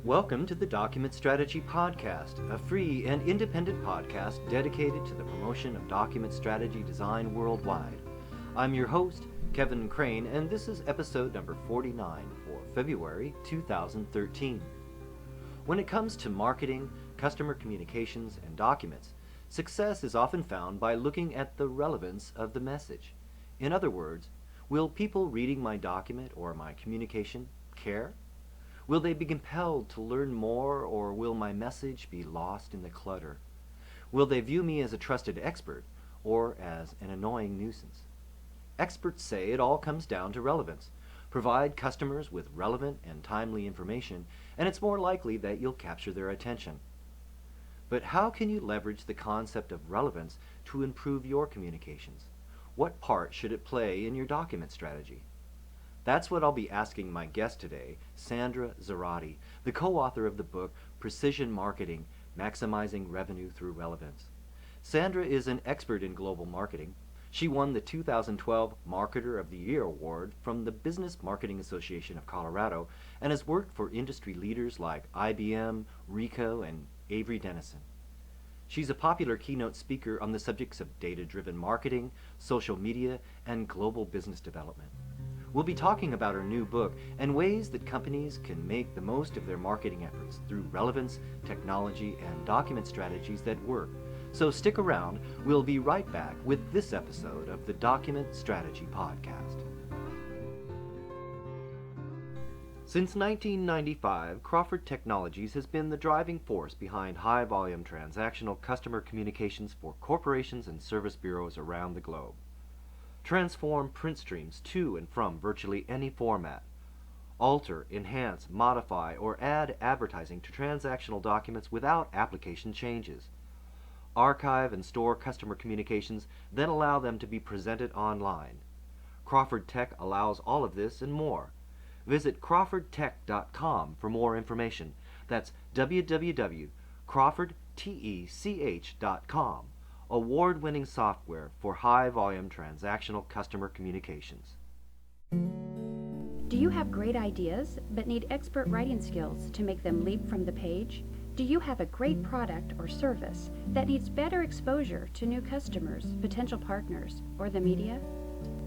Welcome to the Document Strategy Podcast, a free and independent podcast dedicated to the promotion of document strategy design worldwide. I'm your host, Kevin Crane, and this is episode number 49 for February 2013. When it comes to marketing, customer communications, and documents, success is often found by looking at the relevance of the message. In other words, will people reading my document or my communication care? Will they be compelled to learn more, or will my message be lost in the clutter? Will they view me as a trusted expert or as an annoying nuisance? Experts say it all comes down to relevance. Provide customers with relevant and timely information, and it's more likely that you'll capture their attention. But how can you leverage the concept of relevance to improve your communications? What part should it play in your document strategy? That's what I'll be asking my guest today, Sandra Zarate, the co-author of the book Precision Marketing: Maximizing Revenue Through Relevance. Sandra is an expert in global marketing. She won the 2012 Marketer of the Year award from the Business Marketing Association of Colorado and has worked for industry leaders like IBM, Ricoh, and Avery Dennison. She's a popular keynote speaker on the subjects of data-driven marketing, social media, and global business development. We'll be talking about her new book and ways that companies can make the most of their marketing efforts through relevance, technology, and document strategies that work. So stick around. We'll be right back with this episode of the Document Strategy Podcast. Since 1995, Crawford Technologies has been the driving force behind high-volume transactional customer communications for corporations and service bureaus around the globe. Transform print streams to and from virtually any format. Alter, enhance, modify, or add advertising to transactional documents without application changes. Archive and store customer communications, then allow them to be presented online. Crawford Tech allows all of this and more. Visit crawfordtech.com for more information. That's www.crawfordtech.com. Award-winning software for high-volume transactional customer communications. Do you have great ideas but need expert writing skills to make them leap from the page? Do you have a great product or service that needs better exposure to new customers, potential partners, or the media?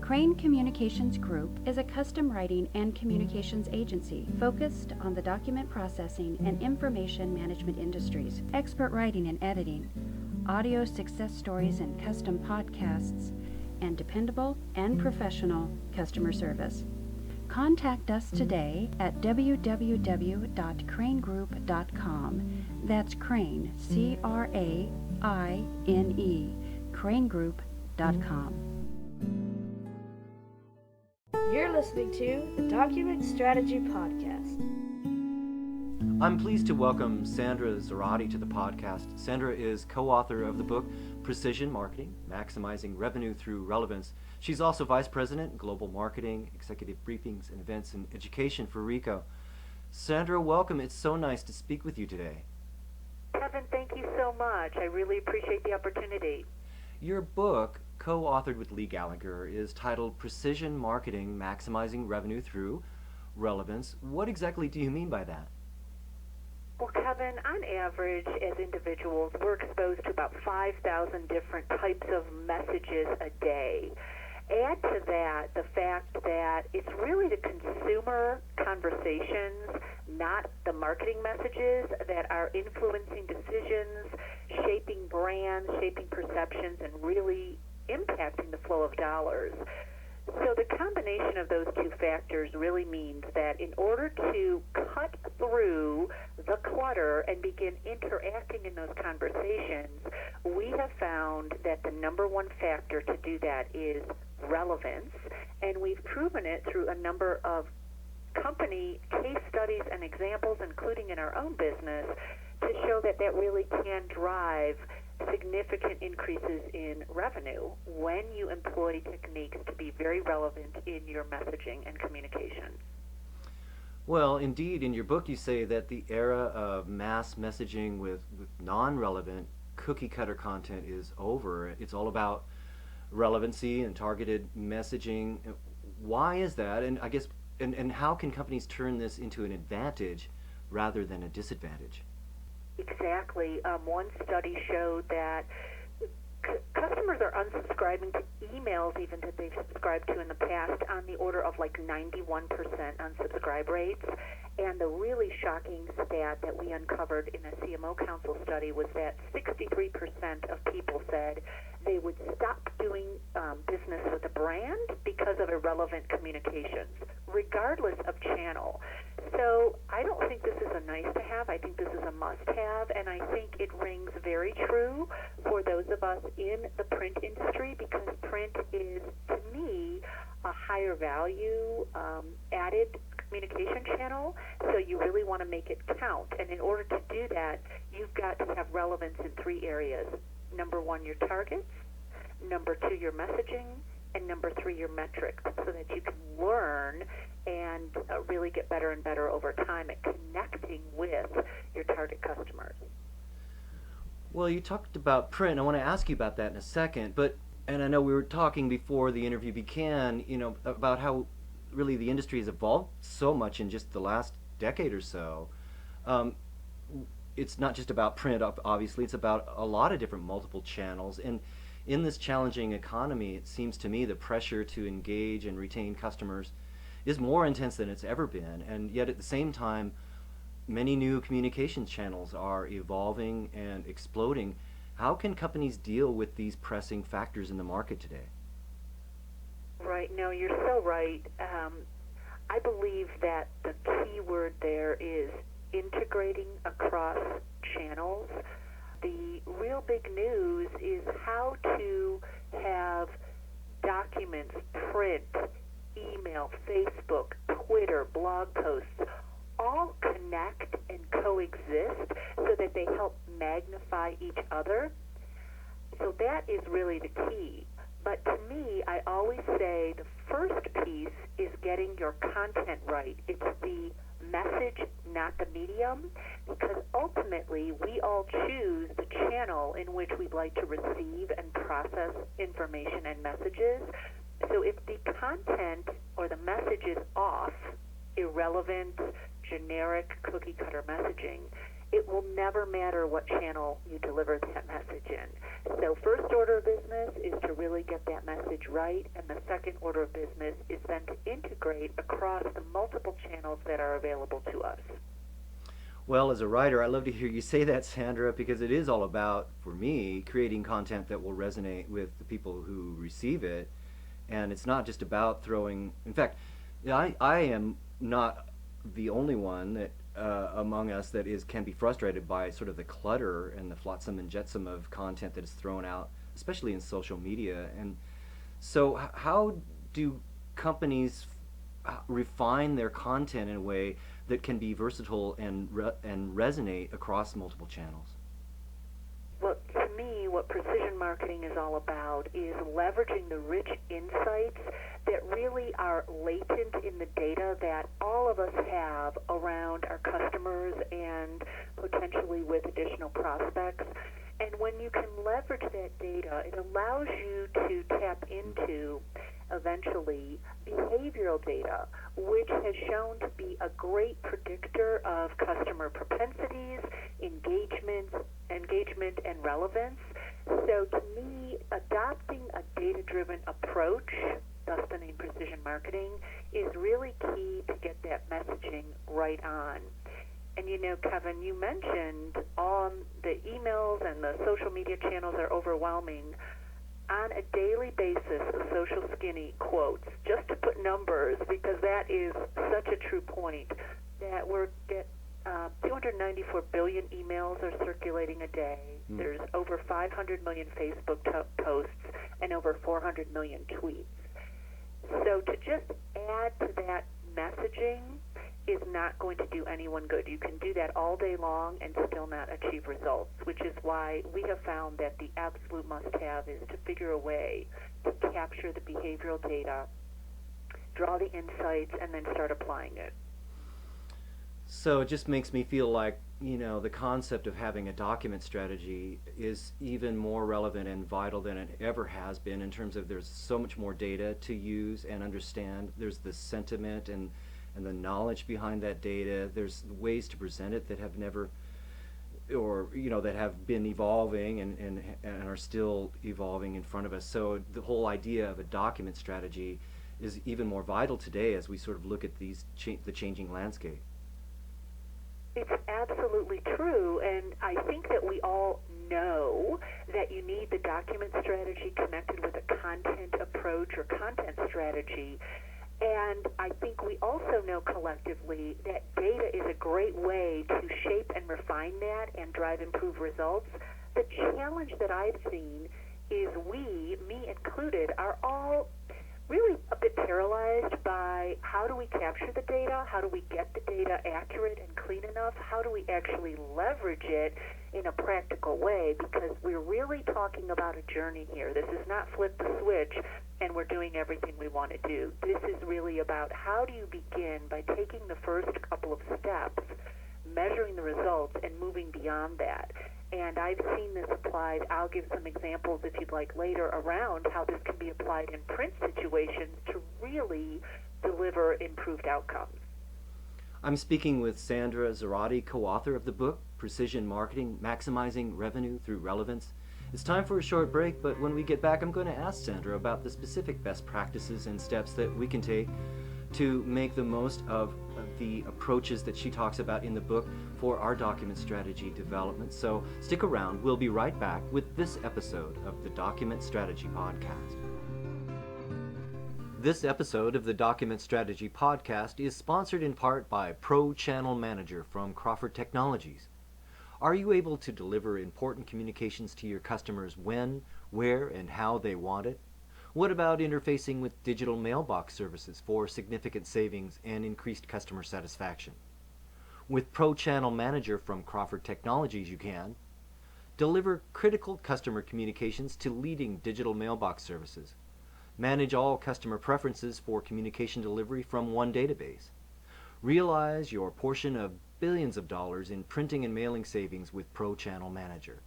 Crane Communications Group is a custom writing and communications agency focused on the document processing and information management industries, expert writing and editing, audio success stories and custom podcasts, and dependable and professional customer service. Contact us today at www.cranegroup.com. That's Crane, C-R-A-I-N-E, cranegroup.com. You're listening to the Document Strategy Podcast. I'm pleased to welcome Sandra Zarate to the podcast. Sandra is co-author of the book Precision Marketing: Maximizing Revenue Through Relevance. She's also Vice President, Global Marketing, Executive Briefings and Events and Education for Ricoh. Sandra, welcome. It's so nice to speak with you today. Kevin, thank you so much. I really appreciate the opportunity. Your book, co-authored with Lee Gallagher, is titled Precision Marketing: Maximizing Revenue Through Relevance. What exactly do you mean by that? Well, Kevin, on average, as individuals, we're exposed to about 5,000 different types of messages a day. Add to that the fact that it's really the consumer conversations, not the marketing messages, that are influencing decisions, shaping brands, shaping perceptions, and really impacting the flow of dollars. So the combination of those two factors really means that in order to cut through the clutter and begin interacting in those conversations, we have found that the number one factor to do that is relevance, and we've proven it through a number of company case studies and examples, including in our own business, to show that that really can drive significant increases in revenue when you employ techniques to be very relevant in your messaging and communication. Well, indeed, in your book you say that the era of mass messaging with non-relevant cookie-cutter content is over. It's all about relevancy and targeted messaging. Why is that? And I guess, and how can companies turn this into an advantage rather than a disadvantage. Exactly. One study showed that customers are unsubscribing to emails even that they've subscribed to in the past on the order of like 91% unsubscribe rates. And the really shocking stat that we uncovered in a CMO Council study was that 63% of people said they would stop doing business with a brand because of irrelevant communications, regardless of channel. So I don't think this is a nice to have. I think this is a must have, and I think it rings very true for those of us in the print industry, because print is, to me, a higher value added communication channel, so you really want to make it count. And in order to do that, you've got to have relevance in three areas. Number one, your targets. Number two, your messaging. And number three, your metrics, so that you can learn and really get better and better over time at connecting with your target customers. Well, you talked about print. I want to ask you about that in a second, and I know we were talking before the interview began, about how really the industry has evolved so much in just the last decade or so. It's not just about print, obviously. It's about a lot of different multiple channels. And in this challenging economy, it seems to me the pressure to engage and retain customers is more intense than it's ever been. And yet at the same time, many new communications channels are evolving and exploding. How can companies deal with these pressing factors in the market today? Right. No, you're so right. I believe that the key word there is integrating across channels. The real big news is how to have documents, print, email, Facebook, Twitter, blog posts, all connect and coexist so that they help magnify each other. So that is really the key. But to me, I always say the first piece is getting your content right. It's the message, not the medium, because ultimately we all choose the channel in which we'd like to receive and process information and messages. So if the content or the message is off, irrelevant, generic, cookie-cutter messaging, it will never matter what channel you deliver that message in. So first order of business is to really get that message right, and the second order of business is then to integrate across the multiple channels that are available to us. Well, as a writer, I love to hear you say that, Sandra, because it is all about, for me, creating content that will resonate with the people who receive it. And it's not just about throwing... In fact, I am not the only one that among us that can be frustrated by sort of the clutter and the flotsam and jetsam of content that is thrown out, especially in social media. And so how do companies refine their content in a way that can be versatile and resonate across multiple channels? Well, to me, what precision marketing is all about is leveraging the rich insights that really are latent in the data that all of us have around our customers and potentially with additional prospects. And when you can leverage that data, it allows you to tap into, eventually, behavioral data, which has shown to be a great predictor of customer propensities, engagement, and relevance. So to me, adopting a data-driven approach, thus the name precision marketing, is really key to get that messaging right on. And Kevin, you mentioned the emails and the social media channels are overwhelming. On a daily basis, the social skinny quotes, just to put numbers, because that is such a true point, that 294 billion emails are circulating a day. There's over 500 million Facebook posts and over 400 million tweets. So to just add to that messaging is not going to do anyone good. You can do that all day long and still not achieve results, which is why we have found that the absolute must-have is to figure a way to capture the behavioral data, draw the insights, and then start applying it. So it just makes me feel like, the concept of having a document strategy is even more relevant and vital than it ever has been, in terms of there's so much more data to use and understand. There's the sentiment and and the knowledge behind that data. There's ways to present it that have never, or that have been evolving and are still evolving in front of us. So the whole idea of a document strategy is even more vital today as we sort of look at the changing landscape. It's absolutely true, and I think that we all know that you need the document strategy connected with a content approach or content strategy. And I think we also know collectively that data is a great way to shape and refine that and drive improved results. The challenge that I've seen is we, me included, are all really a bit paralyzed by how do we capture the data, how do we get the data accurate and clean enough, how do we actually leverage it in a practical way, because we're really talking about a journey here. This is not flip the switch and we're doing everything we want to do. This is really about how do you begin by taking the first couple of steps, measuring the results, and moving beyond that. And I've seen this applied. I'll give some examples, if you'd like, later around how this can be applied in print situations to really deliver improved outcomes. I'm speaking with Sandra Zarate, co-author of the book, Precision Marketing, Maximizing Revenue Through Relevance. It's time for a short break, but when we get back, I'm going to ask Sandra about the specific best practices and steps that we can take to make the most of the approaches that she talks about in the book for our document strategy development. So stick around. We'll be right back with this episode of the Document Strategy Podcast. This episode of the Document Strategy Podcast is sponsored in part by Pro Channel Manager from Crawford Technologies. Are you able to deliver important communications to your customers when, where, and how they want it? What about interfacing with digital mailbox services for significant savings and increased customer satisfaction? With Pro Channel Manager from Crawford Technologies, you can deliver critical customer communications to leading digital mailbox services, manage all customer preferences for communication delivery from one database, realize your portion of billions of dollars in printing and mailing savings with Pro Channel Manager.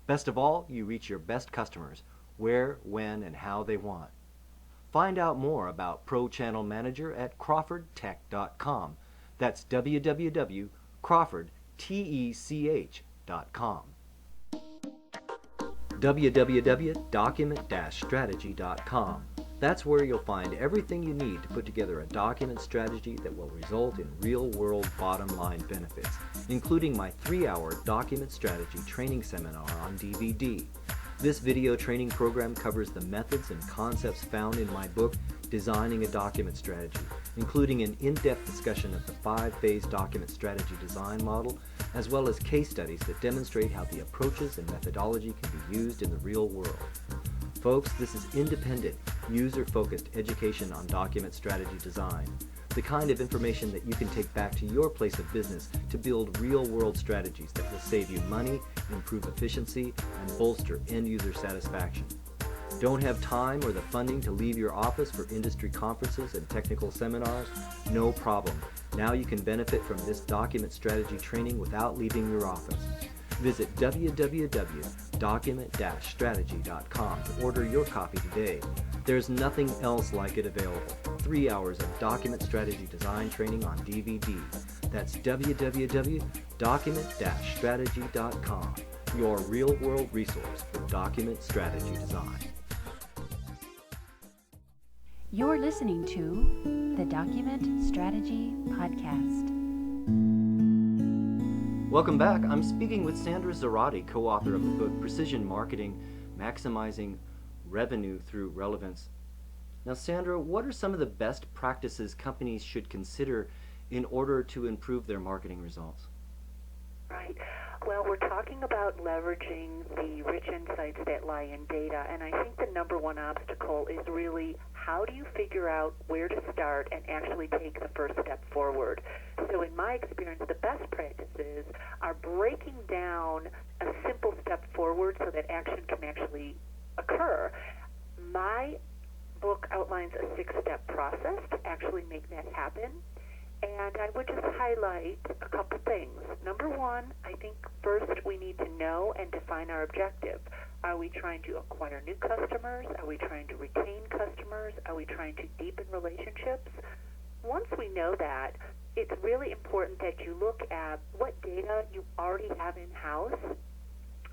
Best of all, you reach your best customers where, when, and how they want. Find out more about Pro Channel Manager at crawfordtech.com. That's www.crawfordtech.com. www.document-strategy.com. That's where you'll find everything you need to put together a document strategy that will result in real-world bottom-line benefits, including my 3-hour document strategy training seminar on DVD. This video training program covers the methods and concepts found in my book, Designing a Document Strategy, including an in-depth discussion of the 5-phase document strategy design model, as well as case studies that demonstrate how the approaches and methodology can be used in the real world. Folks, this is independent, user-focused education on document strategy design, the kind of information that you can take back to your place of business to build real-world strategies that will save you money, improve efficiency, and bolster end-user satisfaction. Don't have time or the funding to leave your office for industry conferences and technical seminars? No problem. Now you can benefit from this document strategy training without leaving your office. Visit www.document-strategy.com to order your copy today. There's nothing else like it available. 3 hours of document strategy design training on DVD. That's www.document-strategy.com, your real-world resource for document strategy design. You're listening to the Document Strategy Podcast. Welcome back. I'm speaking with Sandra Zarate, co-author of the book Precision Marketing, Maximizing Revenue Through Relevance. Now, Sandra, what are some of the best practices companies should consider in order to improve their marketing results? Right. Well, we're talking about leveraging the rich insights that lie in data, and I think the number one obstacle is really how do you figure out where to start and actually take the first step forward. So in my experience, the best practices are breaking down a simple step forward so that action can actually occur. My book outlines a 6-step process to actually make that happen. And I would just highlight a couple things. Number one, I think first we need to know and define our objective. Are we trying to acquire new customers? Are we trying to retain customers? Are we trying to deepen relationships? once we know that, it's really important that you look at what data you already have in-house.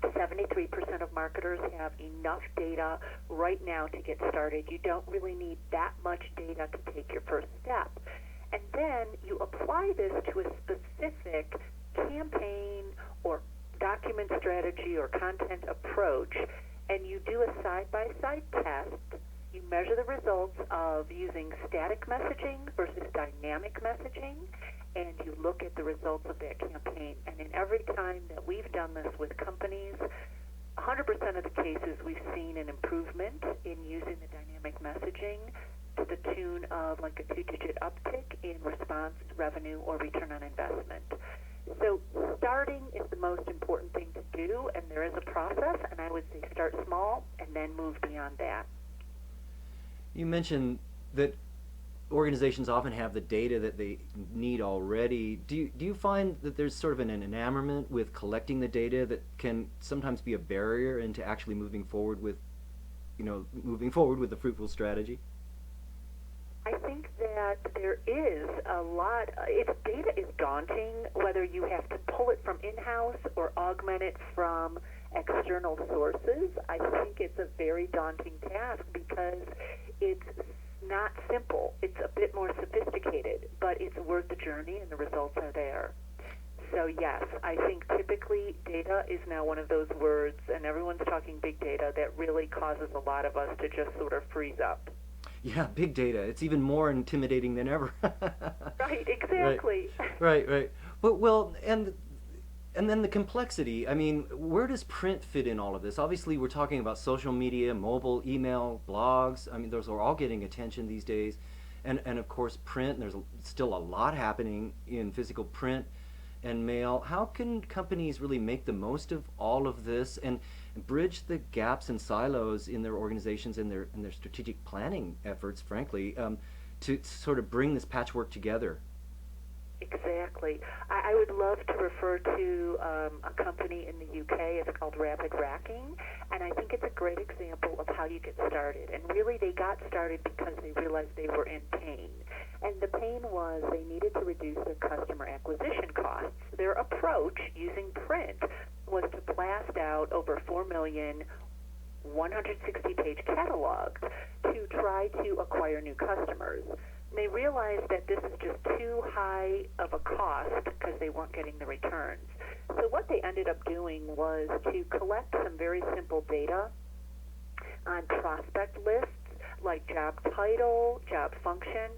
73% of marketers have enough data right now to get started. You don't really need that much data to take your first step. And then you apply this to a specific campaign or document strategy or content approach, and you do a side-by-side test. You measure the results of using static messaging versus dynamic messaging, and you look at the results of that campaign. And in every time that we've done this with companies, 100% of the cases we've seen an improvement in using the dynamic messaging to the tune of like a 2-digit uptick in response, revenue, or return on investment. So starting is the most important thing to do, and there is a process, and I would say start small and then move beyond that. You mentioned that organizations often have the data that they need already. Do you find that there's sort of an enamorment with collecting the data that can sometimes be a barrier into actually moving forward with a fruitful strategy? I think that there is a lot. If data is daunting, whether you have to pull it from in-house or augment it from external sources, I think it's a very daunting task because it's not simple. It's a bit more sophisticated, but it's worth the journey and the results are there. So yes, I think typically data is now one of those words, and everyone's talking big data, that really causes a lot of us to just sort of freeze up. Yeah, big data. It's even more intimidating than ever. Right, exactly. Right. But and then the complexity. I mean, where does print fit in all of this? Obviously, we're talking about social media, mobile, email, blogs. I mean, those are all getting attention these days. And of course, print. There's still a lot happening in physical print and mail. How can companies really make the most of all of this and bridge the gaps and silos in their organizations and their strategic planning efforts, frankly, to sort of bring this patchwork together? Exactly. I would love to refer to a company in the UK. It's called Rapid Racking, and I think it's a great example of how you get started. And really, they got started because they realized they were in pain. And the pain was they needed to reduce their customer acquisition costs. Their approach using print was to blast out over 4 million 160-page catalogs to try to acquire new customers. They realized that this is just too high of a cost because they weren't getting the returns. So what they ended up doing was to collect some very simple data on prospect lists like job title, job function,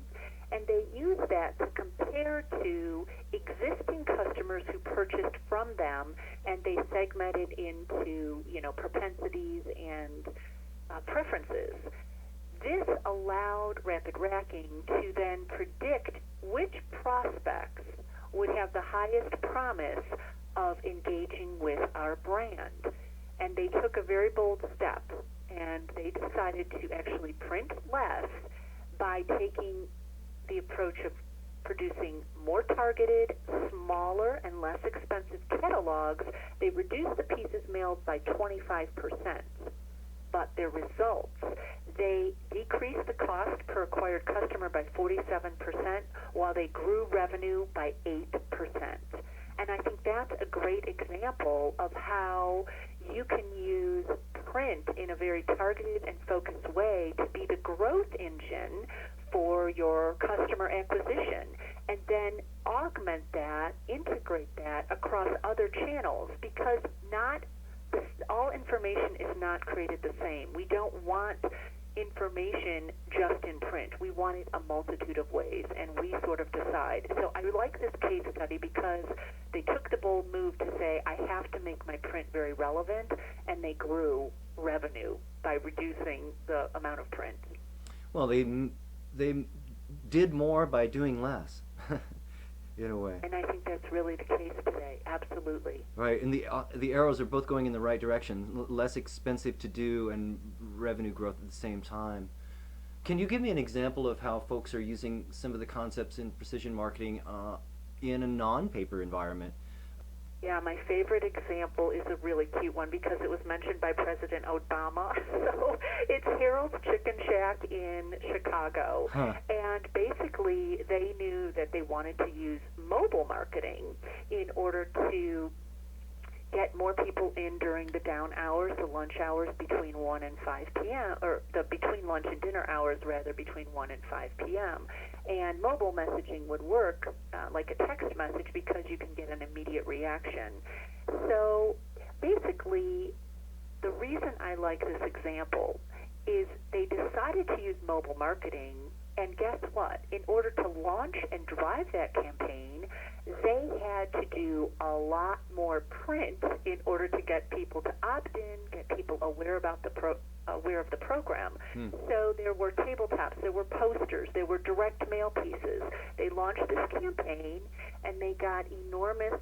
and they used that to compare to existing customers who purchased from them, and they segmented into, propensities and preferences. This allowed Rapid Racking to then predict which prospects would have the highest promise of engaging with our brand. And they took a very bold step, and they decided to actually print less by taking the approach of producing more targeted, smaller, and less expensive catalogs. They reduced the pieces mailed by 25%. But their results, they decreased the cost per acquired customer by 47%, while they grew revenue by 8%. And I think that's a great example of how you can use print in a very targeted and focused way to be the growth engine for your customer acquisition, and then augment that, integrate that across other channels, because all information is not created the same. We don't want information just in print. We want it a multitude of ways, and we sort of decide. So I like this case study because they took the bold move to say, I have to make my print very relevant, and they grew revenue by reducing the amount of print. Well, they did more by doing less, in a way. And I think that's really the case today. Absolutely. Right, and the arrows are both going in the right direction. Less expensive to do and revenue growth at the same time. Can you give me an example of how folks are using some of the concepts in precision marketing in a non-paper environment? Yeah, my favorite example is a really cute one because it was mentioned by President Obama. So it's Harold's Chicken Shack in Chicago. Huh. And basically they knew that they wanted to use mobile marketing in order to get more people in during the down hours, the lunch hours between 1 and 5 p.m., or the between lunch and dinner hours, rather, between 1 and 5 p.m. And mobile messaging would work like a text message because you can get an immediate reaction. So basically, the reason I like this example is they decided to use mobile marketing, and guess what? In order to launch and drive that campaign, they had to do a lot more print in order to get people to opt in, get people aware about aware of the program. So there were tabletops, there were posters, there were direct mail pieces. They launched this campaign, and they got enormous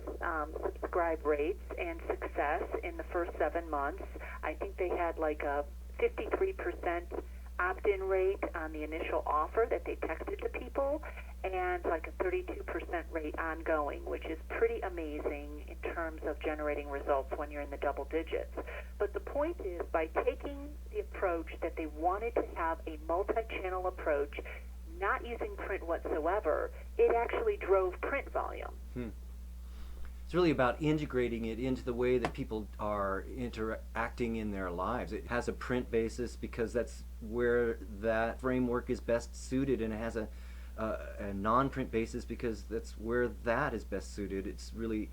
subscribe rates and success in the first 7 months. I think they had like a 53% opt-in rate on the initial offer that they texted to people, and like a 32% rate ongoing, which is pretty amazing in terms of generating results when you're in the double digits. But the point is, by taking the approach that they wanted to have a multi-channel approach, not using print whatsoever, it actually drove print volume. It's really about integrating it into the way that people are interacting in their lives. It has a print basis because that's where that framework is best suited, and it has a non-print basis because that's where that is best suited. It's really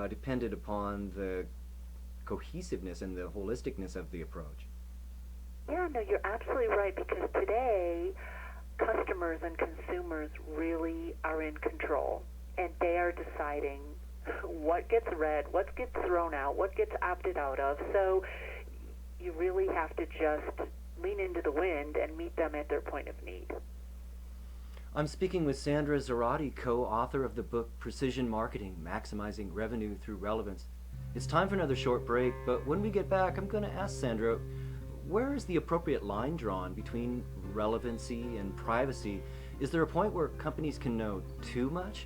dependent upon the cohesiveness and the holisticness of the approach. Yeah, no, you're absolutely right, because today customers and consumers really are in control, and they are deciding what gets read, what gets thrown out, what gets opted out of. So you really have to just lean into the wind and meet them at their point of need. I'm speaking with Sandra Zarate, co-author of the book Precision Marketing, Maximizing Revenue Through Relevance. It's time for another short break, but when we get back, I'm going to ask Sandra, where is the appropriate line drawn between relevancy and privacy? Is there a point where companies can know too much?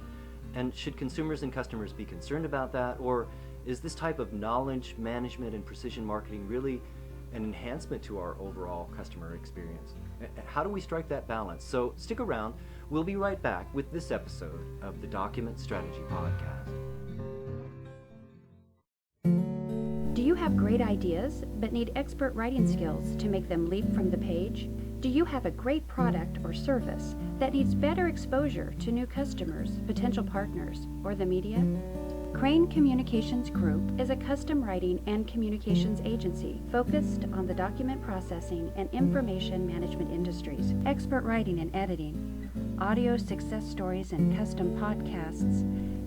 And should consumers and customers be concerned about that? Or is this type of knowledge management and precision marketing really an enhancement to our overall customer experience? How do we strike that balance? So stick around. We'll be right back with this episode of the Document Strategy Podcast. Do you have great ideas but need expert writing skills to make them leap from the page? Do you have a great product or service that needs better exposure to new customers, potential partners, or the media? Crane Communications Group is a custom writing and communications agency focused on the document processing and information management industries, expert writing and editing, audio success stories and custom podcasts,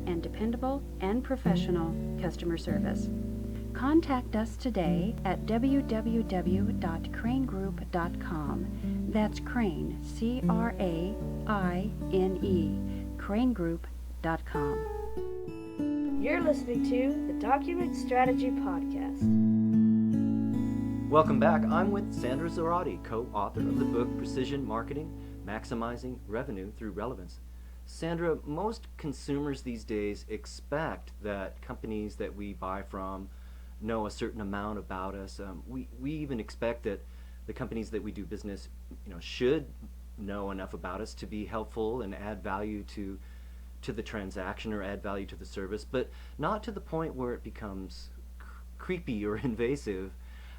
and dependable and professional customer service. Contact us today at www.cranegroup.com. That's Crane, C-R-A-I-N-E, cranegroup.com. You're listening to the Document Strategy Podcast. Welcome back. I'm with Sandra Zarate, co-author of the book Precision Marketing, Maximizing Revenue Through Relevance. Sandra, most consumers these days expect that companies that we buy from know a certain amount about us. We even expect that the companies that we do business, should know enough about us to be helpful and add value to the transaction or add value to the service, but not to the point where it becomes creepy or invasive.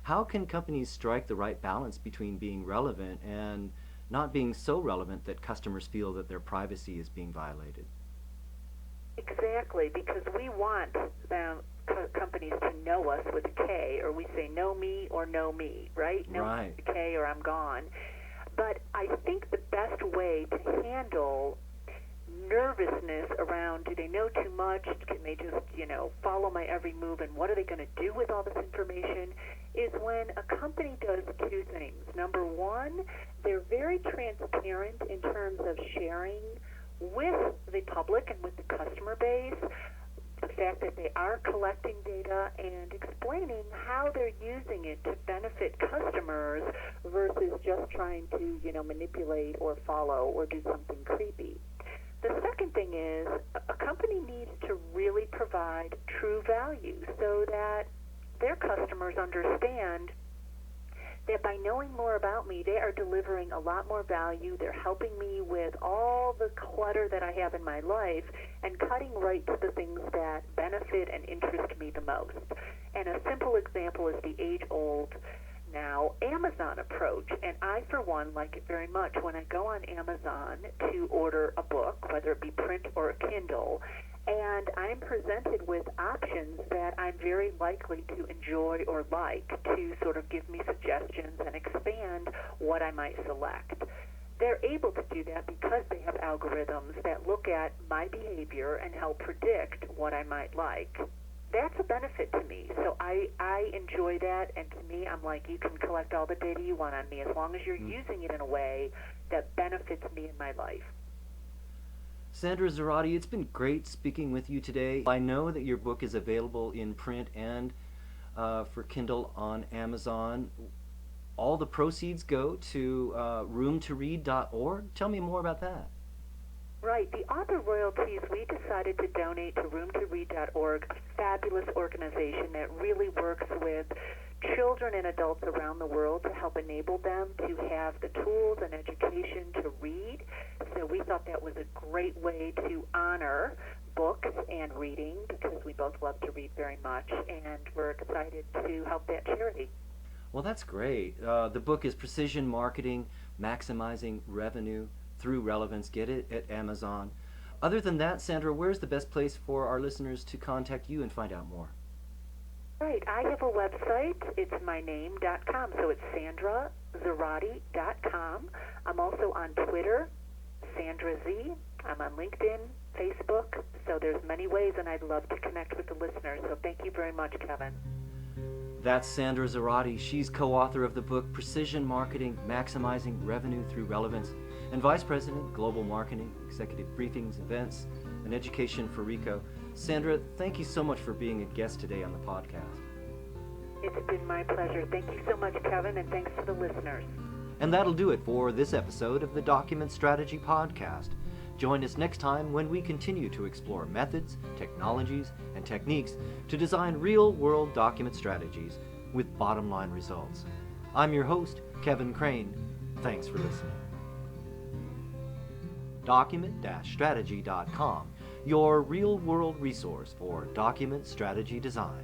How can companies strike the right balance between being relevant and not being so relevant that customers feel that their privacy is being violated? Exactly, because we want them companies to know us with a K, or we say know me or know me, right? Know me with a K or I'm gone. But I think the best way to handle nervousness around, do they know too much? Can they just, follow my every move, and what are they going to do with all this information, is when a company does two things. Number one, they're very transparent in terms of sharing with the public and with the customer base the fact that they are collecting data and explaining how they're using it to benefit customers versus just trying to, manipulate or follow or do something creepy. The second thing is a company needs to really provide true value so that their customers understand that by knowing more about me, they are delivering a lot more value. They're helping me with all the clutter that I have in my life and cutting right to the things that benefit and interest me the most. And a simple example is the age-old now Amazon approach. And I, for one, like it very much when I go on Amazon to order a book, whether it be print or a Kindle, and I'm presented with options that I'm very likely to enjoy or like to sort of give me suggestions and expand what I might select. They're able to do that because they have algorithms that look at my behavior and help predict what I might like. That's a benefit to me. So I enjoy that, and to me, I'm like, you can collect all the data you want on me as long as you're using it in a way that benefits me in my life. Sandra Zarate, it's been great speaking with you today. I know that your book is available in print and for Kindle on Amazon. All the proceeds go to roomtoread.org. Tell me more about that. Right. The author royalties we decided to donate to roomtoread.org, a fabulous organization that really works with children and adults around the world to help enable them to have the tools and education to read. So we thought that was a great way to honor books and reading because we both love to read very much, and we're excited to help that charity. Well, that's great. The book is Precision Marketing, Maximizing Revenue Through Relevance. Get it at Amazon. Other than that, Sandra, where's the best place for our listeners to contact you and find out more? Right. I have a website. It's myname.com, so it's sandrazarate.com. I'm also on Twitter, Sandra Z. I'm on LinkedIn, Facebook, so there's many ways, and I'd love to connect with the listeners. So thank you very much, Kevin. That's Sandra Zarate. She's co-author of the book Precision Marketing, Maximizing Revenue Through Relevance, and Vice President, Global Marketing, Executive Briefings, Events, and Education for RICO. Sandra, thank you so much for being a guest today on the podcast. It's been my pleasure. Thank you so much, Kevin, and thanks to the listeners. And that'll do it for this episode of the Document Strategy Podcast. Join us next time when we continue to explore methods, technologies, and techniques to design real-world document strategies with bottom-line results. I'm your host, Kevin Crane. Thanks for listening. Document-strategy.com, your real-world resource for document strategy design.